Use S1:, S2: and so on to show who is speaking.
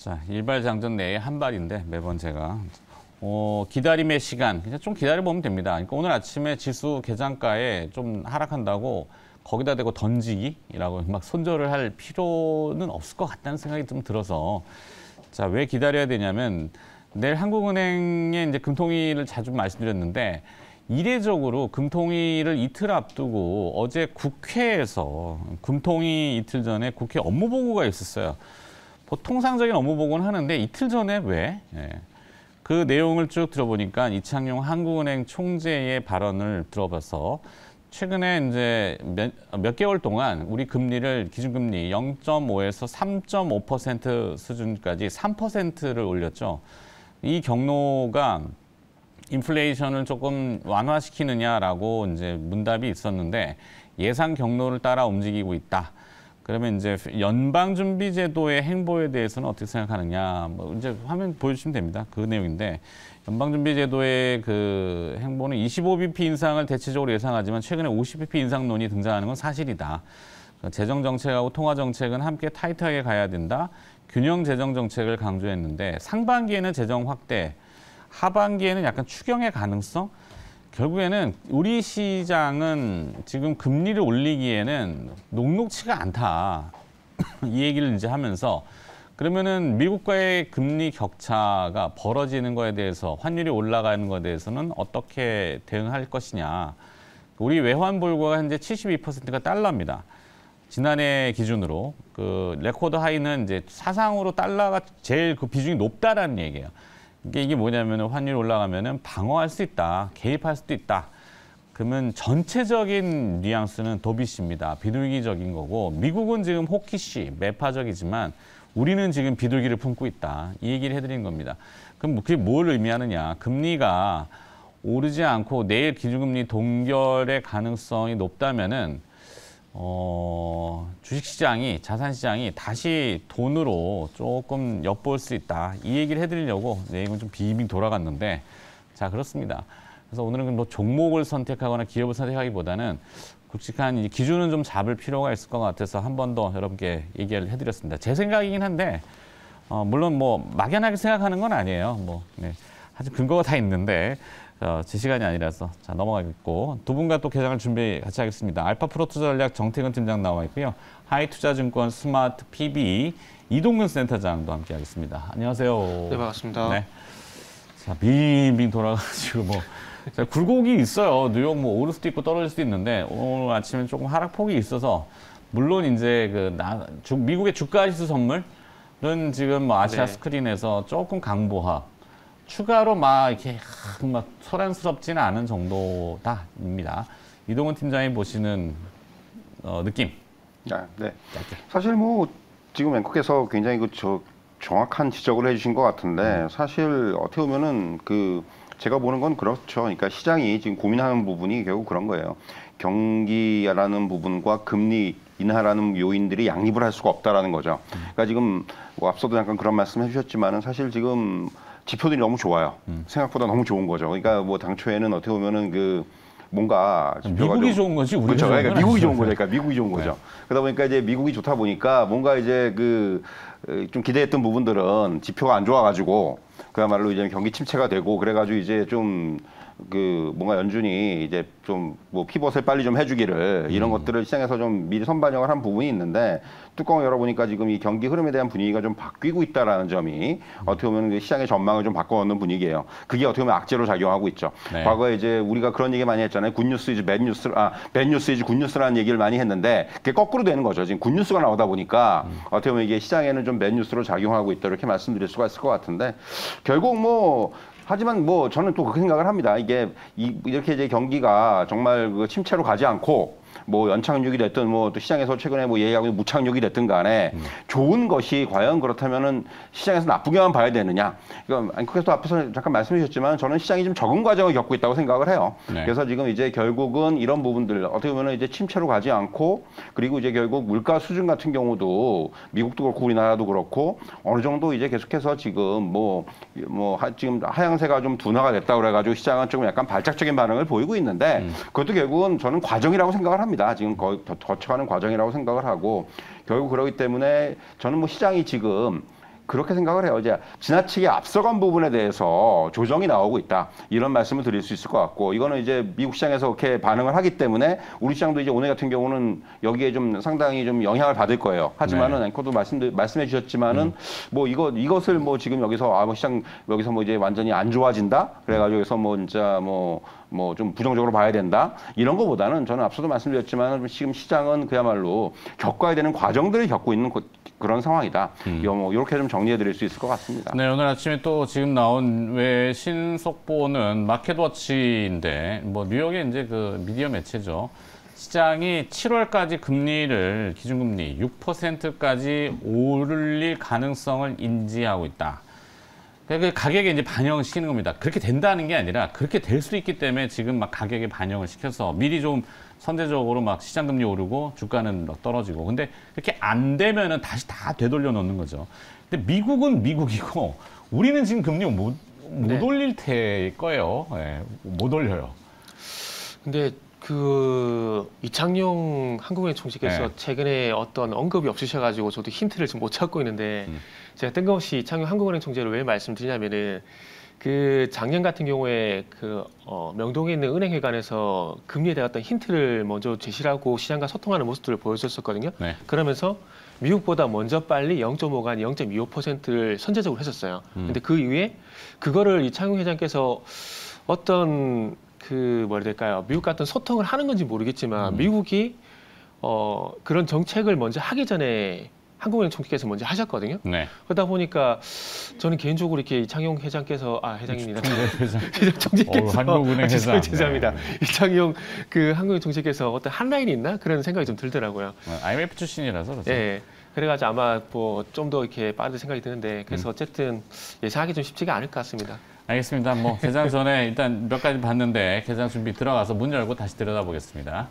S1: 자, 일발장전 내에 한 발인데 매번 제가 기다림의 시간 그냥 좀 기다려보면 됩니다. 그러니까 오늘 아침에 지수 개장가에 좀 하락한다고 거기다 대고 던지기라고 막 손절을 할 필요는 없을 것 같다는 생각이 좀 들어서 자, 왜 기다려야 되냐면 내일 한국은행의 이제 금통위를 자주 말씀드렸는데 이례적으로 금통위를 이틀 앞두고 어제 국회에서 금통위 이틀 전에 국회 업무보고가 있었어요. 통상적인 업무보고는 하는데 이틀 전에 왜? 그 내용을 쭉 들어보니까 이창용 한국은행 총재의 발언을 들어봐서 최근에 이제 몇 개월 동안 우리 금리를 기준금리 0.5에서 3.5% 수준까지 3%를 올렸죠. 이 경로가 인플레이션을 조금 완화시키느냐라고 이제 문답이 있었는데 예상 경로를 따라 움직이고 있다. 그러면 이제 연방준비제도의 행보에 대해서는 어떻게 생각하느냐. 뭐 이제 화면 보여주시면 됩니다. 그 내용인데 연방준비제도의 그 행보는 25bp 인상을 대체적으로 예상하지만 최근에 50bp 인상론이 등장하는 건 사실이다. 재정정책하고 통화정책은 함께 타이트하게 가야 된다. 균형 재정정책을 강조했는데 상반기에는 재정 확대, 하반기에는 약간 추경의 가능성? 결국에는 우리 시장은 지금 금리를 올리기에는 녹록치가 않다. 이 얘기를 이제 하면서 그러면은 미국과의 금리 격차가 벌어지는 거에 대해서 환율이 올라가는 거에 대해서는 어떻게 대응할 것이냐. 우리 외환 볼고가 현재 72%가 달러입니다. 지난해 기준으로 그 레코드 하이는 이제 사상으로 달러가 제일 그 비중이 높다라는 얘기예요. 이게 뭐냐면은 환율이 올라가면은 방어할 수 있다, 개입할 수도 있다. 그러면 전체적인 뉘앙스는 도비시입니다. 비둘기적인 거고 미국은 지금 호키시, 매파적이지만 우리는 지금 비둘기를 품고 있다. 이 얘기를 해드린 겁니다. 그럼 그게 뭘 의미하느냐? 금리가 오르지 않고 내일 기준금리 동결의 가능성이 높다면은 주식시장이, 자산시장이 다시 돈으로 조금 엿볼 수 있다. 이 얘기를 해드리려고 내용은 좀 빙빙 돌아갔는데 자, 그렇습니다. 그래서 오늘은 뭐 종목을 선택하거나 기업을 선택하기보다는 굵직한 기준은 좀 잡을 필요가 있을 것 같아서 한 번 더 여러분께 얘기를 해드렸습니다. 제 생각이긴 한데 물론 뭐 막연하게 생각하는 건 아니에요. 네. 아주 근거가 다 있는데 제 시간이 아니라서 자, 넘어가겠고 두 분과 또 개장을 준비 같이 하겠습니다. 알파프로 투자전략 정태근 팀장 나와 있고요. 하이투자증권 스마트 PB 이동근 센터장도 함께 하겠습니다. 안녕하세요.
S2: 네, 반갑습니다. 네.
S1: 자, 빙빙 돌아가지고 자, 굴곡이 있어요. 뉴욕 뭐 오를 수도 있고 떨어질 수도 있는데 오늘 아침에 조금 하락폭이 있어서 물론 이제 미국의 주가지수 선물은 지금 뭐 아시아
S2: 네.
S1: 스크린에서 조금 강보합. 추가로 이렇게 소란스럽지는 않은 정도다입니다. 이동훈 팀장이 보시는 느낌.
S2: 네. 사실 뭐 지금 앵커께서 굉장히 정확한 지적을 해주신 것 같은데 사실 어떻게 보면은 제가 보는 건 그렇죠. 그러니까 시장이 지금 고민하는 부분이 결국 그런 거예요. 경기라는 부분과 금리 인하라는 요인들이 양립을 할 수가 없다라는 거죠. 그러니까 지금 뭐 앞서도 잠깐 그런 말씀 해주셨지만은 사실 지금 지표들이 너무 좋아요. 생각보다 너무 좋은 거죠. 그러니까 뭐 당초에는 어떻게 보면은 뭔가
S1: 미국이 좋은 거지 우리가
S2: 그렇죠.
S1: 좋은 건
S2: 그러니까 미국이
S1: 아니죠.
S2: 좋은 거죠. 그러니까 미국이 좋은 거죠. 그러다 보니까 이제 미국이 좋다 보니까 뭔가 이제 좀 기대했던 부분들은 지표가 안 좋아가지고 그야말로 이제 경기 침체가 되고 그래가지고 이제 좀 뭔가 연준이 이제 좀 뭐 피벗을 빨리 좀 해주기를 이런 것들을 시장에서 좀 미리 선반영을 한 부분이 있는데 뚜껑을 열어보니까 지금 이 경기 흐름에 대한 분위기가 좀 바뀌고 있다라는 점이 어떻게 보면 시장의 전망을 좀 바꿔놓는 분위기예요. 그게 어떻게 보면 악재로 작용하고 있죠.
S1: 네.
S2: 과거에 이제 우리가 그런 얘기 많이 했잖아요. 굿뉴스 이즈 배드뉴스, 배드뉴스 이즈 굿뉴스라는 얘기를 많이 했는데 그게 거꾸로 되는 거죠. 지금 굿뉴스가 나오다 보니까 어떻게 보면 이게 시장에는 좀 배드뉴스로 작용하고 있다 이렇게 말씀드릴 수가 있을 것 같은데 결국 하지만 저는 또 그렇게 생각을 합니다. 이게 이렇게 이제 경기가 정말 침체로 가지 않고 연착륙이 됐든 또 시장에서 최근에 얘기하고 있는 무착륙이 됐든 간에 좋은 것이 과연 그렇다면은 시장에서 나쁘게만 봐야 되느냐. 그러니까 앵커께서 앞에서 잠깐 말씀해 주셨지만 저는 시장이 좀 적응 과정을 겪고 있다고 생각을 해요.
S1: 네.
S2: 그래서 지금 이제 결국은 이런 부분들 어떻게 보면은 이제 침체로 가지 않고 그리고 이제 결국 물가 수준 같은 경우도 미국도 그렇고 우리나라도 그렇고 어느 정도 이제 계속해서 지금 지금 하향세가 좀 둔화가 됐다 그래가지고 시장은 조금 약간 발작적인 반응을 보이고 있는데 그것도 결국은 저는 과정이라고 생각을 합니다. 지금 거의 거쳐가는 과정이라고 생각을 하고 결국 그러기 때문에 저는 시장이 지금 그렇게 생각을 해요. 이제 지나치게 앞서간 부분에 대해서 조정이 나오고 있다. 이런 말씀을 드릴 수 있을 것 같고, 이거는 이제 미국 시장에서 그렇게 반응을 하기 때문에 우리 시장도 이제 오늘 같은 경우는 여기에 좀 상당히 좀 영향을 받을 거예요. 하지만은 앵커도 말씀해 주셨지만은 뭐 이것을 뭐 지금 여기서 뭐 시장 여기서 뭐 이제 완전히 안 좋아진다. 그래가지고 여기서 뭐 진짜 뭐 좀 부정적으로 봐야 된다. 이런 거보다는 저는 앞서도 말씀드렸지만 지금 시장은 그야말로 겪어야 되는 과정들을 겪고 있는 그런 상황이다. 뭐 이렇게 좀 정리해 드릴 수 있을 것 같습니다.
S1: 네, 오늘 아침에 또 지금 나온 외신 속보는 마켓워치인데, 뭐 뉴욕의 이제 그 미디어 매체죠. 시장이 7월까지 금리를 기준금리 6%까지 오를 가능성을 인지하고 있다. 그 가격에 이제 반영을 시키는 겁니다. 그렇게 된다는 게 아니라 그렇게 될 수 있기 때문에 지금 막 가격에 반영을 시켜서 미리 좀 선제적으로 막 시장 금리 오르고 주가는 떨어지고. 근데 그렇게 안 되면은 다시 다 되돌려 놓는 거죠. 근데 미국은 미국이고 우리는 지금 금리 못 올릴 테일 거예요. 네, 못 올려요.
S3: 근데 이창용 한국은행 총재께서
S1: 네.
S3: 최근에 어떤 언급이 없으셔가지고 저도 힌트를 지금 못 찾고 있는데 제가 뜬금없이 이창용 한국은행 총재를 왜 말씀드리냐면은 작년 같은 경우에 명동에 있는 은행회관에서 금리에 대한 어떤 힌트를 먼저 제시하고 시장과 소통하는 모습들을 보여줬었거든요.
S1: 네.
S3: 그러면서 미국보다 먼저 빨리 0.5가 아닌 0.25%를 선제적으로 했었어요. 근데 그 이후에 그거를 이창용 회장께서 어떤 뭐라 될까요? 미국 같은 소통을 하는 건지 모르겠지만 미국이 그런 정책을 먼저 하기 전에 한국은행 총재께서 먼저 하셨거든요.
S1: 네.
S3: 그러다 보니까 저는 개인적으로 이렇게 이창용 회장께서 회장입니다.
S1: 회장.
S3: 총재께서
S1: 한국은행 회장.
S3: 죄송합니다.
S1: 네.
S3: 이창용 한국은행 총재께서 어떤 한 라인이 있나 그런 생각이 좀 들더라고요.
S1: IMF 출신이라서 그렇죠.
S3: 네. 그래가지고 아마 뭐 좀 더 이렇게 빠른 생각이 드는데 그래서 어쨌든 예상하기 좀 쉽지가 않을 것 같습니다.
S1: 알겠습니다. 뭐 개장 전에 일단 몇 가지 봤는데 개장 준비 들어가서 문 열고 다시 들여다보겠습니다.